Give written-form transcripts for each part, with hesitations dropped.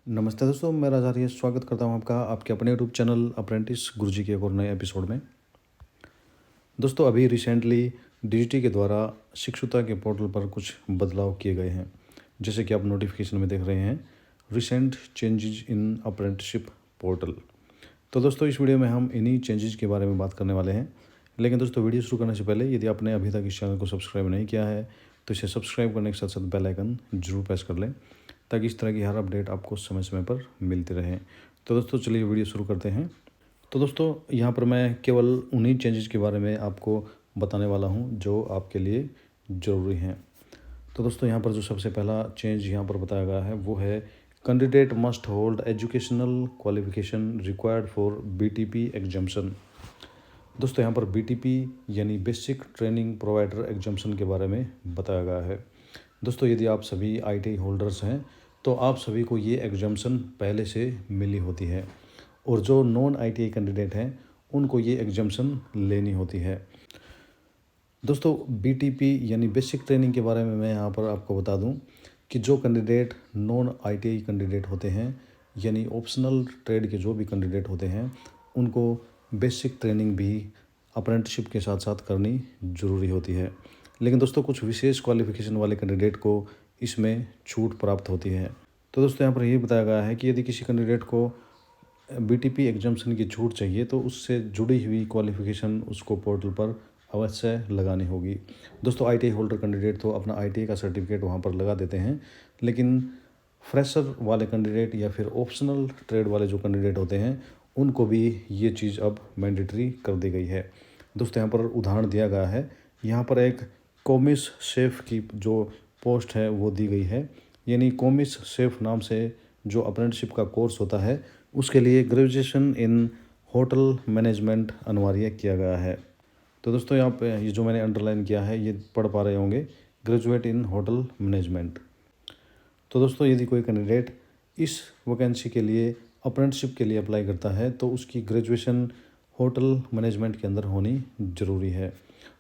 नमस्ते दोस्तों, मैं राजा आर्य स्वागत करता हूं आपका आपके अपने यूट्यूब चैनल अप्रेंटिस गुरुजी के एक और नए एपिसोड में। दोस्तों, अभी रिसेंटली डीजीटी के द्वारा शिक्षुता के पोर्टल पर कुछ बदलाव किए गए हैं। जैसे कि आप नोटिफिकेशन में देख रहे हैं, recent changes in apprenticeship portal. तो दोस्तों, इस वीडियो में हम इन्हीं चेंजेस के बारे में बात करने वाले हैं। लेकिन दोस्तों, वीडियो शुरू करने से पहले यदि आपने अभी तक इस चैनल को सब्सक्राइब नहीं किया है तो इसे सब्सक्राइब करने के साथ साथ बेल आइकन जरूर प्रेस कर लें, ताकि इस तरह की हर अपडेट आपको समय समय पर मिलती रहे। तो दोस्तों, चलिए वीडियो शुरू करते हैं। तो दोस्तों, यहाँ पर मैं केवल उन्हीं चेंजेस के बारे में आपको बताने वाला हूँ जो आपके लिए ज़रूरी हैं। तो दोस्तों, यहाँ पर जो सबसे पहला चेंज यहाँ पर बताया गया है वो है candidate must hold educational qualification required for BTP exemption. दोस्तों, यहाँ पर बीटीपी यानी बेसिक ट्रेनिंग प्रोवाइडर एग्जाम्शन के बारे में बताया गया है। दोस्तों, यदि आप सभी आईटीआई होल्डर्स हैं तो आप सभी को ये एग्जाम्शन पहले से मिली होती है, और जो नॉन आईटीआई कैंडिडेट हैं उनको ये एग्जाम्शन लेनी होती है। दोस्तों, बीटीपी यानी बेसिक ट्रेनिंग के बारे में मैं यहाँ पर आपको बता दूँ कि जो कैंडिडेट नॉन आईटीआई कैंडिडेट होते हैं यानी ऑप्शनल ट्रेड के जो भी कैंडिडेट होते हैं उनको बेसिक ट्रेनिंग भी अप्रेंटिसशिप के साथ साथ करनी ज़रूरी होती है। लेकिन दोस्तों, कुछ विशेष क्वालिफिकेशन वाले कैंडिडेट को इसमें छूट प्राप्त होती है। तो दोस्तों, यहाँ पर यही बताया गया है कि यदि किसी कैंडिडेट को बीटीपी एग्जाम्शन की छूट चाहिए तो उससे जुड़ी हुई क्वालिफिकेशन उसको पोर्टल पर अवश्य लगानी होगी। दोस्तों, आईटीआई होल्डर कैंडिडेट तो अपना आईटीआई का सर्टिफिकेट वहाँ पर लगा देते हैं, लेकिन फ्रेशर वाले कैंडिडेट या फिर ऑप्शनल ट्रेड वाले जो कैंडिडेट होते हैं उनको भी ये चीज़ अब मैंडेटरी कर दी गई है। दोस्तों, यहाँ पर उदाहरण दिया गया है। यहाँ पर एक कॉमिस शेफ़ की जो पोस्ट है वो दी गई है, यानी कॉमिस शेफ़ नाम से जो अप्रेंटिसशिप का कोर्स होता है उसके लिए ग्रेजुएशन इन होटल मैनेजमेंट अनिवार्य किया गया है। तो दोस्तों, यहाँ पे ये जो मैंने अंडरलाइन किया है ये पढ़ पा रहे होंगे, ग्रेजुएट इन होटल मैनेजमेंट। तो दोस्तों, यदि कोई कैंडिडेट इस वैकेंसी के लिए अप्रेंटिसशिप के लिए अप्लाई करता है तो उसकी ग्रेजुएशन होटल मैनेजमेंट के अंदर होनी ज़रूरी है,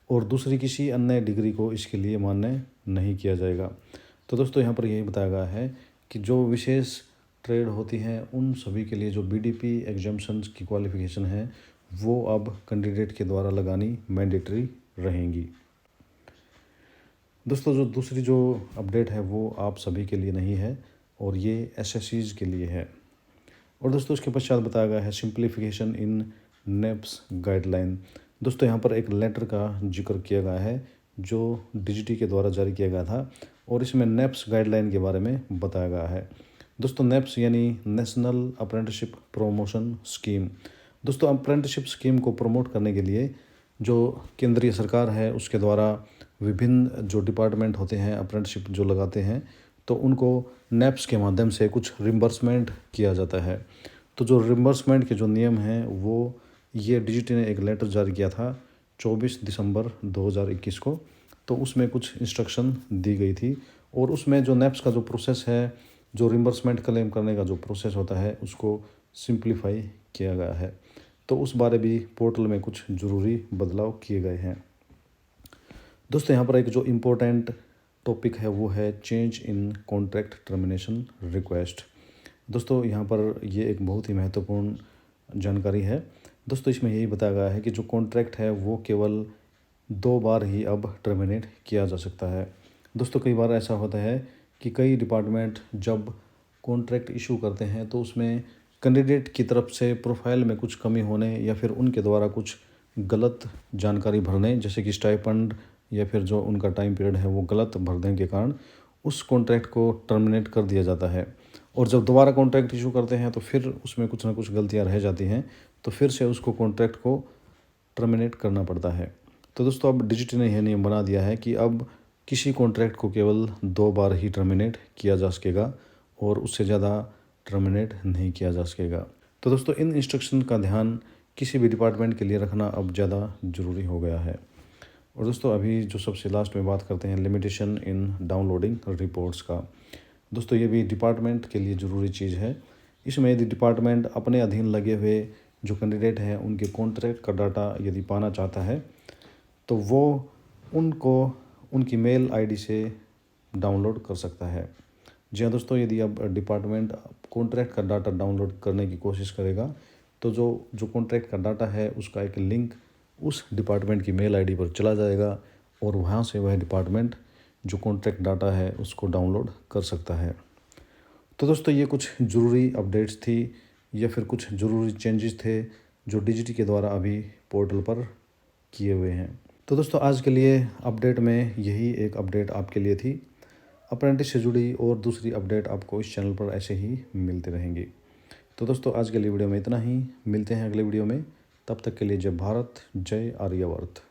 और दूसरी किसी अन्य डिग्री को इसके लिए मान्य नहीं किया जाएगा। तो दोस्तों, यहाँ पर यही बताया गया है कि जो विशेष ट्रेड होती हैं उन सभी के लिए जो बीडीपी एग्जाम्शंस की क्वालिफिकेशन है वो अब कैंडिडेट के द्वारा लगानी मैंडेटरी रहेंगी। दोस्तों, जो दूसरी जो अपडेट है वो आप सभी के लिए नहीं है, और ये एसएससीज़ के लिए है। और दोस्तों, उसके पश्चात बताया गया है सिंप्लीफिकेशन इन नेप्स गाइडलाइन। दोस्तों, यहाँ पर एक लेटर का जिक्र किया गया है जो डीजीटी के द्वारा जारी किया गया था, और इसमें नेप्स गाइडलाइन के बारे में बताया गया है। दोस्तों, नेप्स यानी नेशनल अप्रेंटिसशिप प्रमोशन स्कीम। दोस्तों, अप्रेंटिसशिप स्कीम को प्रमोट करने के लिए जो केंद्रीय सरकार है उसके द्वारा विभिन्न जो डिपार्टमेंट होते हैं अप्रेंटिसशिप जो लगाते हैं तो उनको नेप्स के माध्यम से कुछ रिम्बर्समेंट किया जाता है। तो जो रिम्बर्समेंट के जो नियम हैं वो ये डीजीटी ने एक लेटर जारी किया था 24 दिसंबर 2021 को। तो उसमें कुछ इंस्ट्रक्शन दी गई थी, और उसमें जो नेप्स का जो प्रोसेस है, जो रिम्बर्समेंट क्लेम करने का जो प्रोसेस होता है उसको सिंप्लीफाई किया गया है। तो उस बारे भी पोर्टल में कुछ ज़रूरी बदलाव किए गए हैं। दोस्तों, यहाँ पर एक जो इम्पोर्टेंट टॉपिक है वो है change in contract termination request. दोस्तों, यहाँ पर ये एक बहुत ही महत्वपूर्ण जानकारी है। दोस्तों, इसमें यही बताया गया है कि जो कॉन्ट्रैक्ट है वो केवल 2 बार ही अब टर्मिनेट किया जा सकता है। दोस्तों, कई बार ऐसा होता है कि कई डिपार्टमेंट जब कॉन्ट्रैक्ट इशू करते हैं तो उसमें कैंडिडेट की तरफ से प्रोफाइल में कुछ कमी होने या फिर उनके द्वारा कुछ गलत जानकारी भरने, जैसे कि स्टाइपेंड या फिर जो उनका टाइम पीरियड है वो गलत भरने के कारण उस कॉन्ट्रैक्ट को टर्मिनेट कर दिया जाता है। और जब दोबारा कॉन्ट्रैक्ट इशू करते हैं तो फिर उसमें कुछ ना कुछ गलतियां रह जाती हैं, तो फिर से उसको कॉन्ट्रैक्ट को टर्मिनेट करना पड़ता है। तो दोस्तों, अब डीजीटी ने यह नियम बना दिया है कि अब किसी कॉन्ट्रैक्ट को केवल 2 बार ही टर्मिनेट किया जा सकेगा, और उससे ज़्यादा टर्मिनेट नहीं किया जा सकेगा। तो दोस्तों, इन इंस्ट्रक्शन का ध्यान किसी भी डिपार्टमेंट के लिए रखना अब ज़्यादा ज़रूरी हो गया है। और दोस्तों, अभी जो सबसे लास्ट में बात करते हैं लिमिटेशन इन डाउनलोडिंग रिपोर्ट्स का। दोस्तों, ये भी डिपार्टमेंट के लिए ज़रूरी चीज़ है। इसमें यदि डिपार्टमेंट अपने अधीन लगे हुए जो कैंडिडेट हैं उनके कॉन्ट्रैक्ट का डाटा यदि पाना चाहता है तो वो उनको उनकी मेल आईडी से डाउनलोड कर सकता है। जी हाँ दोस्तों, यदि अब डिपार्टमेंट कॉन्ट्रैक्ट का डाटा डाउनलोड करने की कोशिश करेगा तो जो जो कॉन्ट्रैक्ट का डाटा है उसका एक लिंक उस डिपार्टमेंट की मेल आईडी पर चला जाएगा और वहाँ से वह डिपार्टमेंट जो कॉन्ट्रैक्ट डाटा है उसको डाउनलोड कर सकता है। तो दोस्तों, ये कुछ ज़रूरी अपडेट्स थी या फिर कुछ ज़रूरी चेंजेस थे जो डीजीटी के द्वारा अभी पोर्टल पर किए हुए हैं। तो दोस्तों, आज के लिए अपडेट में यही एक अपडेट आपके लिए थी। अप्रेंटिस से जुड़ी और दूसरी अपडेट आपको इस चैनल पर ऐसे ही मिलती रहेंगी। तो दोस्तों, आज के लिए वीडियो में इतना ही। मिलते हैं अगले वीडियो में। तब तक के लिए जय भारत, जय आर्यावर्त।